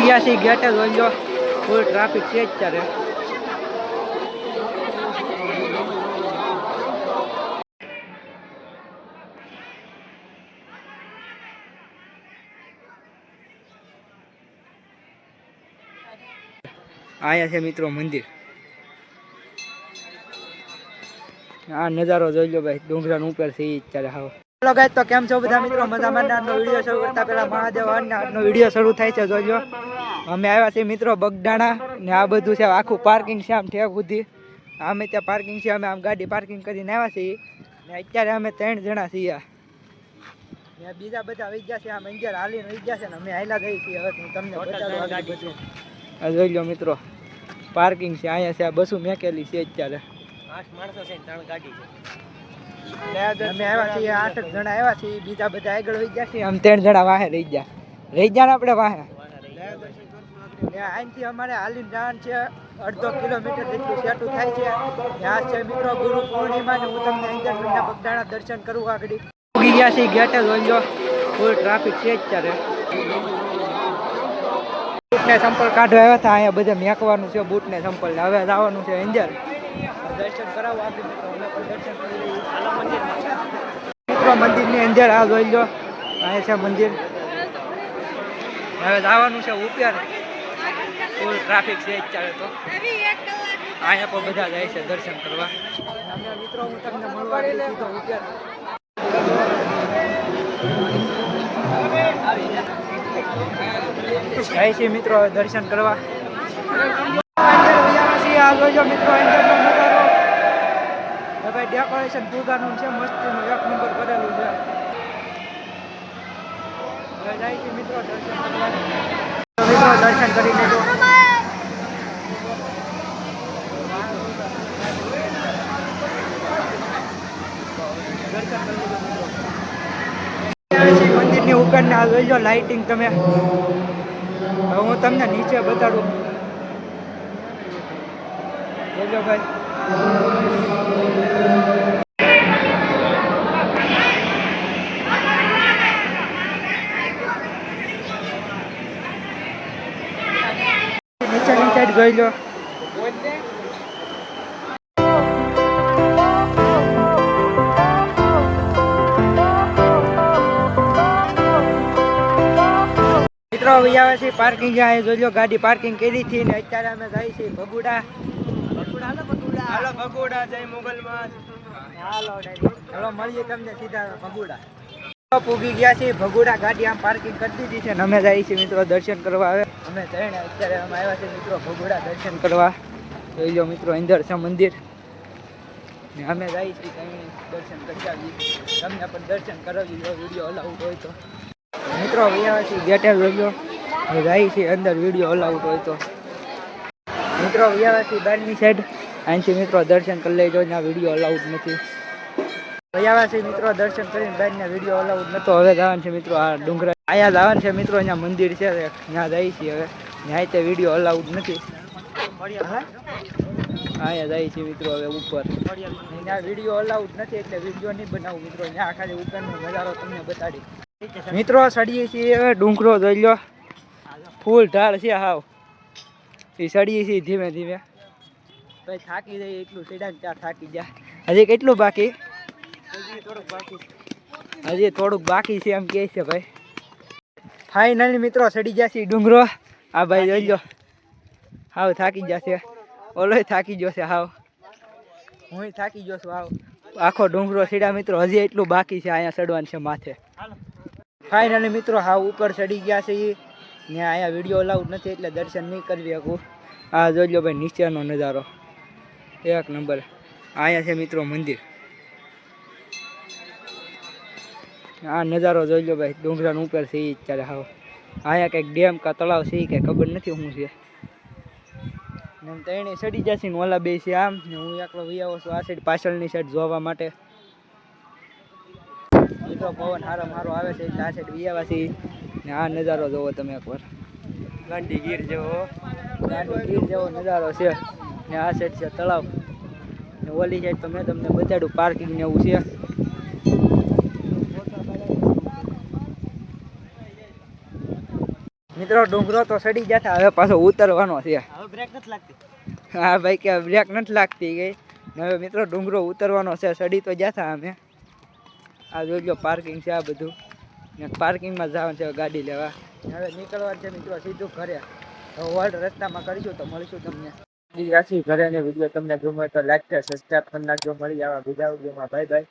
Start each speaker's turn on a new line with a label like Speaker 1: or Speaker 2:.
Speaker 1: પૂગી ગયા છે ગેટે જોઈ લો, ફૂલ ટ્રાફિક છે અત્યારે. આયા છે મિત્રો મંદિર. આ નજારો જોઈ લો ભાઈ, ડુંગરા ઉપર છે અત્યારે. હાવ હેલો ગાઈસ, તો કેમ છો બધા મિત્રો? મજામાં. આજનો વિડીયો શરૂ કરતા પહેલા મહાદેવ આજનો વિડીયો શરૂ થાય છે. જોઈ લો, અમે આવ્યા છીએ મિત્રો બગડાણા ને આ બધું છે આખું પાર્કિંગ છે આમ ઠેક સુધી. અમે ત્યાં પાર્કિંગ છે, અમે આમ ગાડી પાર્કિંગ કરીને આવ્યા છીએ ને અત્યારે અમે 3 જણા છીએ. ને બીજા બધા વહી ગયા છે, આમ અંદર હાલીને વહી ગયા છે ને અમે હાલ્યા જઈએ છીએ. હવે હું તમને બતાડું ગાડી બધું. આ જોઈ લો મિત્રો, પાર્કિંગ છે અહીંયા છે. આ બસો મેકેલી છે અત્યારે. 8 માણસો છે, 3 ગાડી છે. અમે આવ્યા છીએ 8 જણા આવ્યા છીએ, બીજા બધા આગળ વહી ગયા છે. આમ 3 જણા વાહે રહી ગયા ને આપણે વાહે. અહીંથી અમારે હાલીને જવાનું છે 1.5 કિલોમીટર જેટલું સેટું થાય છે. ત્યાં છે મિત્રો ગુરુ પૂર્ણિમા ને હું તમને અંદર બગડાણા દર્શન કરું. આગળ ઉગી ગયા છે ગેટે જોઈ લો, ફૂલ ટ્રાફિક છે અત્યારે. બૂટને સંપલ કાઢવા આવ્યા હતા, અહીંયા બધે મેકવાનું છે બૂટને સંપલ ને. હવે જવાનું છે અંદર દર્શન કરાવવા. આપણે મિત્રો દર્શન કરી મિત્રો મંદિરની અંદર. આ જોઈ લો, અહીંયા છે મંદિર. હવે જવાનું છે ઉપર. ફૂલ ટ્રાફિક છે અત્યારે તો. અહીંયા પણ બધા જાય છે દર્શન કરવા. મિત્રો હું તમને મળવા સીધો ઉપર જાય છે મિત્રો દર્શન કરવા. આ જોજો મિત્રો અંદરનો નજારો. ભાઈ ડેકોરેશન ફુગાનું છે મસ્તીનું, 1 નંબર કરેલું છે. જાય છે મિત્રો દર્શન કરવા. મિત્રો દર્શન કરી લેજો. મંદિરની ઉપર ને આ જોઈ લો લાઇટિંગ. તમે હું તમને નીચે બતાડું. જોજો ભાઈ, નીચેની સાઈડ જોઈ લો. મિત્રો આવે છે પાર્કિંગ. અહીંયા જોઈ લો ગાડી પાર્કિંગ કરી હતી ને અત્યારે અમે જઈએ છીએ ભગુડા. હાલો ભગુડા, જય મોગલમાં. હાલો મળીએ તમને સીધા ભગુડા. પૂગી ગયા છે ભગુડા, ગાડી આમ પાર્કિંગ કરી દીધી છે ને અમે જઈએ છીએ મિત્રો દર્શન કરવા. આવે અમે જઈને અત્યારે અમે આવ્યા છીએ મિત્રો ભગુડા દર્શન કરવા. જોઈ લો મિત્રો અંદર છે મંદિર ને અમે જઈએ છીએ ત્યાં દર્શન કરી આવીએ. તમને પણ દર્શન કરાવી લો, વિડીયો અલાઉડ હોય તો. મિત્રો આવ્યા છીએ ગેટે જોઈ લો, જઈએ છીએ અંદર વિડીયો અલાઉડ હોય તો. મિત્રો આવ્યા છીએ બહારની સાઈડ. અહીંથી મિત્રો દર્શન કરી લેજો, ના વિડીયો અલાઉડ નથી. આવ્યા છે મિત્રો દર્શન કરીને બહારના વિડીયો અલાઉડ નતો. હવે જવાનું છે મિત્રો આ ડુંગરા. અહીંયા જવાનું છે મિત્રો, અહીંયા મંદિર છે ત્યાં જઈએ છીએ. હવે ત્યાં તે વિડીયો અલાઉડ નથી. અહીંયા જઈએ છીએ મિત્રો હવે ઉપર. ત્યાં વિડીયો અલાઉડ નથી એટલે વિડીયો નહીં બનાવું મિત્રો. ત્યાં ખાલી ઉપરનો નજારો તમને બતાડી. મિત્રો ચડીએ છીએ હવે ડુંગરો જોઈ લો, ફૂલ ઢાળ છે. હાવ એ ચડીએ છીએ ધીમે ધીમે. ભાઈ થાકી જઈએ એટલું ચડ્યા ત્યાં થાકી ગયા. હજી કેટલું બાકી? હજી થોડુંક બાકી છે એમ કહે છે ભાઈ. ફાઇનલી મિત્રો ચડી ગયા છે ડુંગરો. આ ભાઈ જોઈ લો, હાવ થાકી જશે. ઓલો થાકી ગયો છે હાવ. હું થાકી ગયો છું હાવ. આખો ડુંગરો ચડ્યા મિત્રો. હજી એટલું બાકી છે અહીંયા ચડવાનું છે માથે. ફાઇનલી મિત્રો હાવ ઉપર ચડી ગયા છે ને. અહીંયા વિડીયો અલાઉડ નથી એટલે દર્શન નહીં કરી શકું. આ જોઈ લો ભાઈ નીચેનો નજારો 1 નંબર. અહીંયા છે મિત્રો મંદિર. આ નજારો જોઈ લો ભાઈ, ડુંગરા ઉપર છે અત્યારે. હાવ અહીંયા કંઈક ડેમ કા તળાવ છે કે ખબર નથી શું છે. ત્રણે ચડી જશે ને ઓલા બે છે આમ ને હું એકલો વહી આવો છું આ સાઈડ પાછળની સાઈડ જોવા માટે. મિત્રો પવન હારો મારો આવે છે એટલે આ સાઈડ વહી આવ્યા છે ને આ નજારો જોવો તમે એકવાર. ગાંધીગીર જેવો નજારો છે ને આ સાઈડ છે તળાવ ને ઓલી સાઈડ તો મેં તમને બતાડ્યું પાર્કિંગ ને એવું છે. મિત્રો ડુંગરો તો સડી જતા, હવે પાછો ઉતરવાનો છે.
Speaker 2: હવે બ્રેક નથી લાગતી.
Speaker 1: હા ભાઈ કે બ્રેક નથી લાગતી ગઈ. હવે મિત્રો ડુંગરો ઉતરવાનો છે, સડી તો જતા અમે. આ જોઈ લો પાર્કિંગ છે આ બધું, ને પાર્કિંગમાં જવાનું છે ગાડી લેવા. હવે નીકળવાનું છે મિત્રો સીધું ઘરે. વર્લ્ડ રસ્તામાં કરીશું તો મળીશું તમને. ઘરે વિડીયો તમને ગમે તો લાઈક સબસ્ક્રાઈબ કરી નાખજો. મળી આવા બીજા વિડીયોમાં. Bye bye.